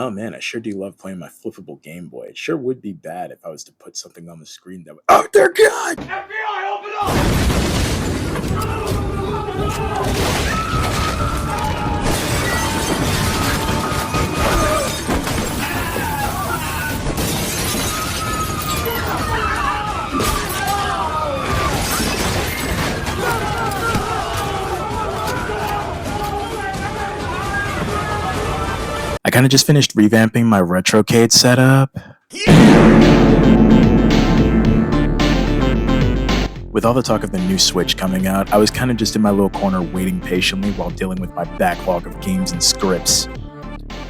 Oh man, I sure do love playing my flippable Game Boy. It sure would be bad if I was to put something on the screen that would. Oh dear God! FBI, open up! I kind of just finished revamping my retrocade setup. With all the talk of the new Switch coming out, I was kind of just in my little corner waiting patiently while dealing with my backlog of games and scripts.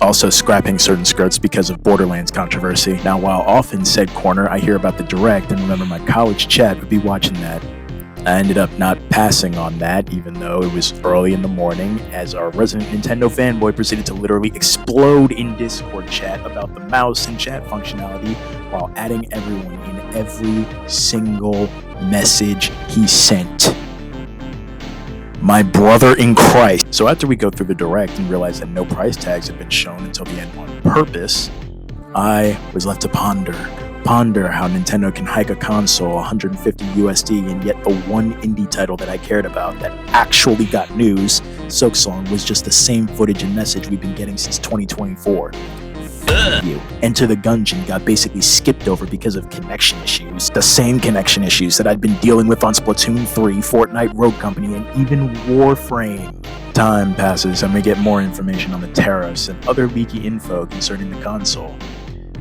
Also scrapping certain scripts because of Borderlands controversy. Now, while off in said corner, I hear about the Direct and remember my college chat would be watching that. I ended up not passing on that, even though it was early in the morning, as our resident Nintendo fanboy proceeded to literally explode in Discord chat about the mouse and chat functionality while adding everyone in every single message he sent. My brother in Christ. So after we go through the Direct and realize that no price tags have been shown until the end on purpose, I was left to ponder how Nintendo can hike a console 150 USD and yet the one indie title that I cared about that actually got news, Silksong, was just the same footage and message we've been getting since 2024. You. Enter the Gungeon got basically skipped over because of connection issues. The same connection issues that I'd been dealing with on Splatoon 3, Fortnite Rogue Company, and even Warframe. Time passes and we get more information on the tariffs and other leaky info concerning the console.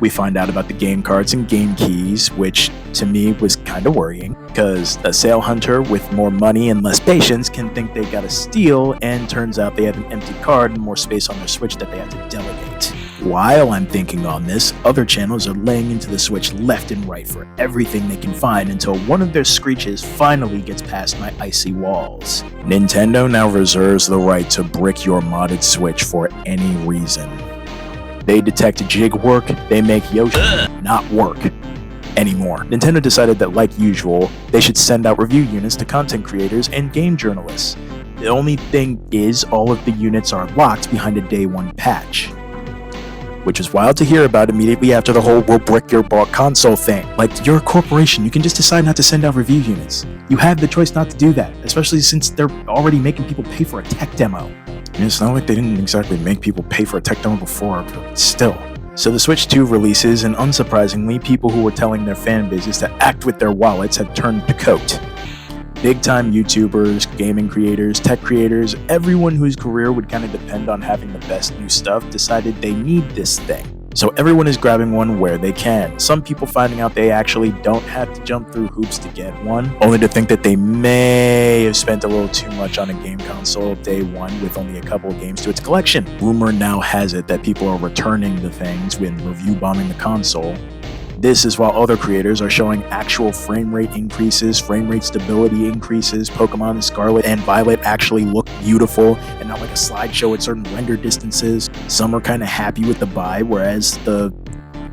We find out about the game cards and game keys, which to me was kind of worrying, because a sale hunter with more money and less patience can think they got a steal, and turns out they have an empty card and more space on their Switch that they have to delegate. While I'm thinking on this, other channels are laying into the Switch left and right for everything they can find until one of their screeches finally gets past my icy walls. Nintendo now reserves the right to brick your modded Switch for any reason. They detect jig work, they make Yoshi not work anymore. Nintendo decided that, like usual, they should send out review units to content creators and game journalists. The only thing is, all of the units are locked behind a day one patch, which is wild to hear about immediately after the whole "we'll brick your console" thing. Like, you're a corporation, you can just decide not to send out review units. You have the choice not to do that, especially since they're already making people pay for a tech demo. And it's not like they didn't exactly make people pay for a tech demo before, but still. So the Switch 2 releases, and unsurprisingly, people who were telling their fan bases to act with their wallets had turned to coat. Big-time YouTubers, gaming creators, tech creators, everyone whose career would kind of depend on having the best new stuff decided they need this thing. So everyone is grabbing one where they can. Some people finding out they actually don't have to jump through hoops to get one, only to think that they may have spent a little too much on a game console day one with only a couple of games to its collection. Rumor now has it that people are returning the things when review bombing the console. This is while other creators are showing actual frame rate increases, frame rate stability increases. Pokemon Scarlet and Violet actually look beautiful and not like a slideshow at certain render distances. Some are kind of happy with the buy, whereas the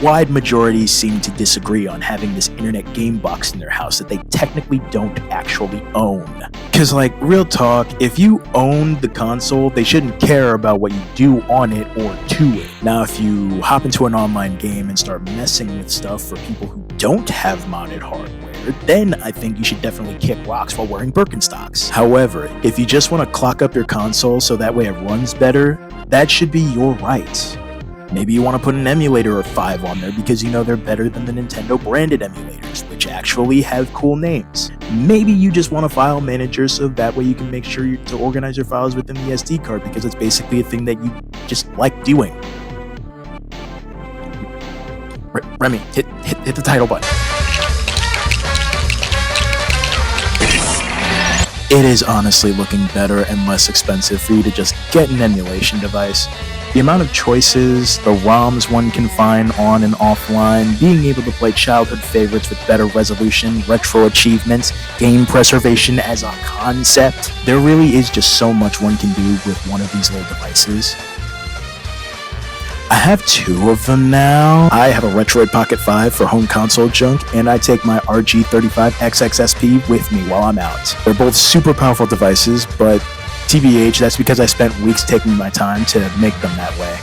wide majority seem to disagree on having this internet game box in their house that they technically don't actually own. Cause like, real talk, if you own the console, they shouldn't care about what you do on it or to it. Now, if you hop into an online game and start messing with stuff for people who don't have modded hardware, then I think you should definitely kick rocks while wearing Birkenstocks. However, if you just want to clock up your console so that way it runs better, that should be your right. Maybe you want to put an emulator or 5 on there because you know they're better than the Nintendo branded emulators, which actually have cool names. Maybe you just want a file manager so that way you can make sure to organize your files within the SD card because it's basically a thing that you just like doing. Remy, hit the title button. It is honestly looking better and less expensive for you to just get an emulation device. The amount of choices, the ROMs one can find on and offline, being able to play childhood favorites with better resolution, retro achievements, game preservation as a concept. There really is just so much one can do with one of these little devices. I have 2 of them now. I have a Retroid Pocket 5 for home console junk, and I take my RG35XXSP with me while I'm out. They're both super powerful devices, but TBH, that's because I spent weeks taking my time to make them that way.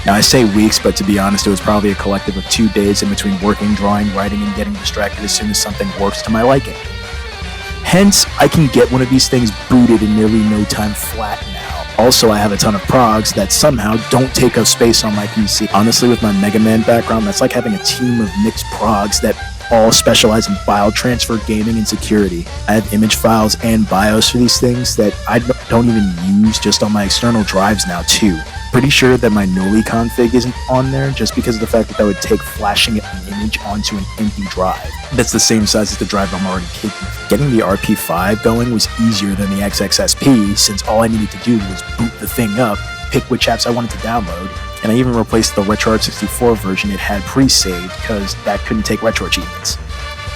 Now I say weeks, but to be honest, it was probably a collective of 2 days in between working, drawing, writing, and getting distracted as soon as something works to my liking. Hence, I can get one of these things booted in nearly no time flat now. Also, I have a ton of progs that somehow don't take up space on my PC. Honestly, with my Mega Man background, that's like having a team of mixed progs that all specialize in file transfer, gaming, and security. I have image files and BIOS for these things that I don't even use, just on my external drives now too. Pretty sure that my Noli config isn't on there just because of the fact that would take flashing an image onto an empty drive. That's the same size as the drive I'm already keeping. Getting the RP5 going was easier than the XXSP, since all I needed to do was boot the thing up, pick which apps I wanted to download, and I even replaced the RetroArch 64 version it had pre-saved because that couldn't take retro achievements.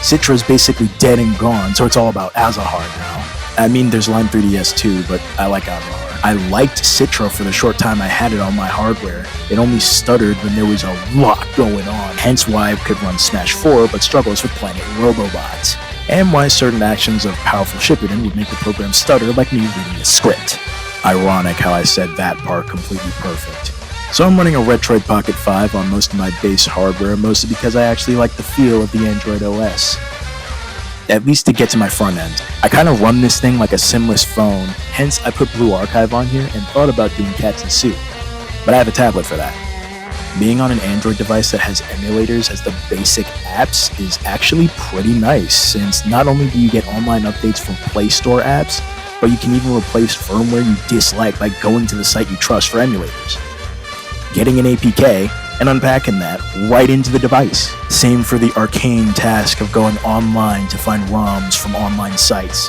Citra's basically dead and gone, so it's all about azahar now. I mean, there's Line 3DS too, but I like azahar. I liked Citra for the short time I had it on my hardware. It only stuttered when there was a lot going on, hence why I could run Smash 4 but struggles with Planet Robobots, and why certain actions of powerful Shippuden would make the program stutter like me reading a script. Ironic how I said that part completely perfect. So I'm running a Retroid Pocket 5 on most of my base hardware, mostly because I actually like the feel of the Android OS. At least to get to my front end. I kind of run this thing like a SIMless phone, hence I put Blue Archive on here and thought about doing Cats and Soup, but I have a tablet for that. Being on an Android device that has emulators as the basic apps is actually pretty nice, since not only do you get online updates from Play Store apps, but you can even replace firmware you dislike by going to the site you trust for emulators, getting an APK, and unpacking that right into the device. Same for the arcane task of going online to find ROMs from online sites.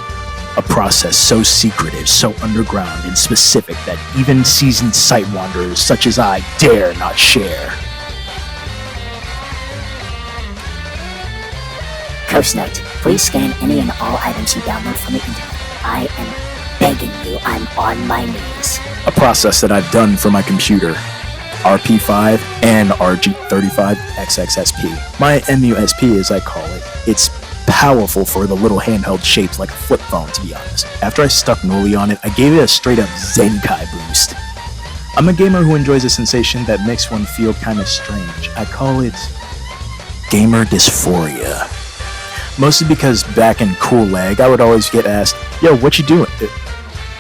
A process so secretive, so underground and specific that even seasoned site wanderers such as I dare not share. Curse note, please scan any and all items you download from the internet. I am begging you, I'm on my knees. A process that I've done for my computer. RP5 and RG35 XXSP. My MUSP as I call it. It's powerful for the little handheld shaped like a flip phone, to be honest. After I stuck Noli on it, I gave it a straight up Zenkai boost. I'm a gamer who enjoys a sensation that makes one feel kinda strange. I call it gamer dysphoria. Mostly because back in Cool Leg, I would always get asked, yo, what you doing?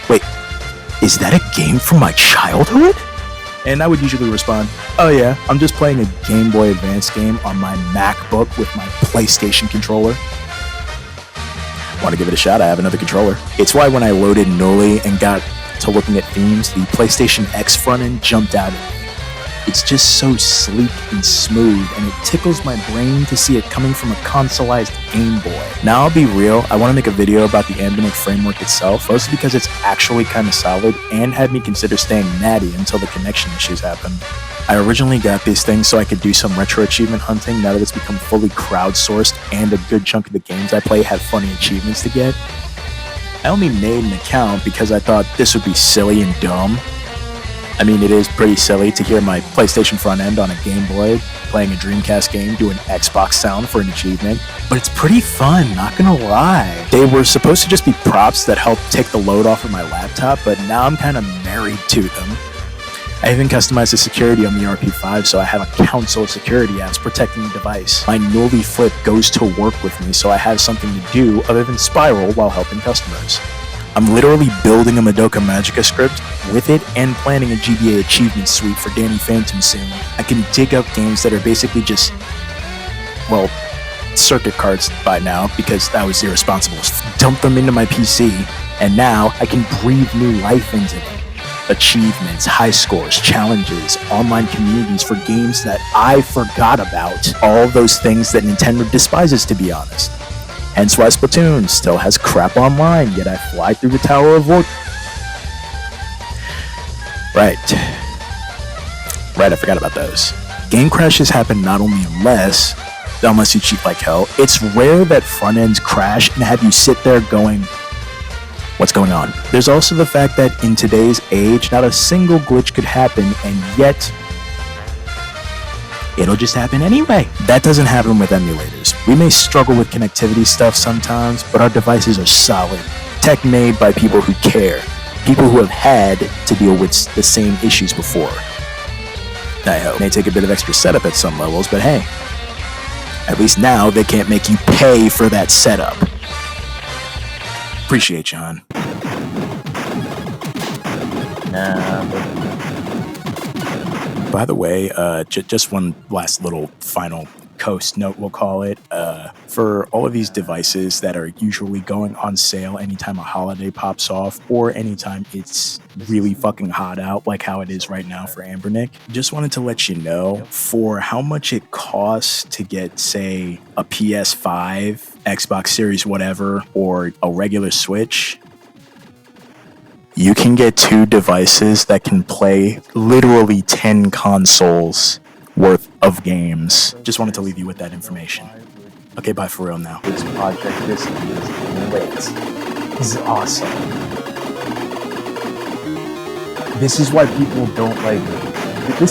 Wait, is that a game from my childhood? And I would usually respond, oh yeah, I'm just playing a Game Boy Advance game on my MacBook with my PlayStation controller. Want to give it a shot? I have another controller. It's why when I loaded Noli and got to looking at themes, the PlayStation X front end jumped out at me. It's just so sleek and smooth, and it tickles my brain to see it coming from a consoleized Game Boy. Now I'll be real, I want to make a video about the Ambient framework itself, mostly because it's actually kinda solid and had me consider staying natty until the connection issues happened. I originally got these things so I could do some retro achievement hunting now that it's become fully crowdsourced and a good chunk of the games I play have funny achievements to get. I only made an account because I thought this would be silly and dumb. I mean, it is pretty silly to hear my PlayStation front end on a Game Boy playing a Dreamcast game do an Xbox sound for an achievement, but it's pretty fun, not gonna lie. They were supposed to just be props that help take the load off of my laptop, but now I'm kind of married to them. I even customized the security on the RP5, so I have a council of security apps protecting the device. My Noli Flip goes to work with me, so I have something to do other than spiral while helping customers. I'm literally building a Madoka Magica script with it and planning a GBA achievement suite for Danny Phantom soon. I can dig up games that are basically just, well, circuit cards by now because I was irresponsible. Dump them into my PC, and now I can breathe new life into them. Achievements, high scores, challenges, online communities for games that I forgot about. All those things that Nintendo despises, to be honest. Hence why Splatoon still has crap online, yet I fly through the Tower of War. Right, I forgot about those. Game crashes happen not only unless you cheat like hell, it's rare that front ends crash and have you sit there going, what's going on? There's also the fact that in today's age, not a single glitch could happen, and yet it'll just happen anyway. That doesn't happen with emulators. We may struggle with connectivity stuff sometimes, but our devices are solid. Tech made by people who care. People who have had to deal with the same issues before. I hope. It may take a bit of extra setup at some levels, but hey, at least now they can't make you pay for that setup. Appreciate you, hon. By the way, just one last little final coast note, we'll call it, for all of these devices that are usually going on sale anytime a holiday pops off or anytime it's really fucking hot out, like how it is right now for Ambernick. Just wanted to let you know for how much it costs to get, say, a PS5, Xbox Series, whatever, or a regular Switch. You can get 2 devices that can play literally 10 consoles worth of games. Just wanted to leave you with that information. Okay, bye for real now. This project, this is lit. This is awesome. This is why people don't like it. This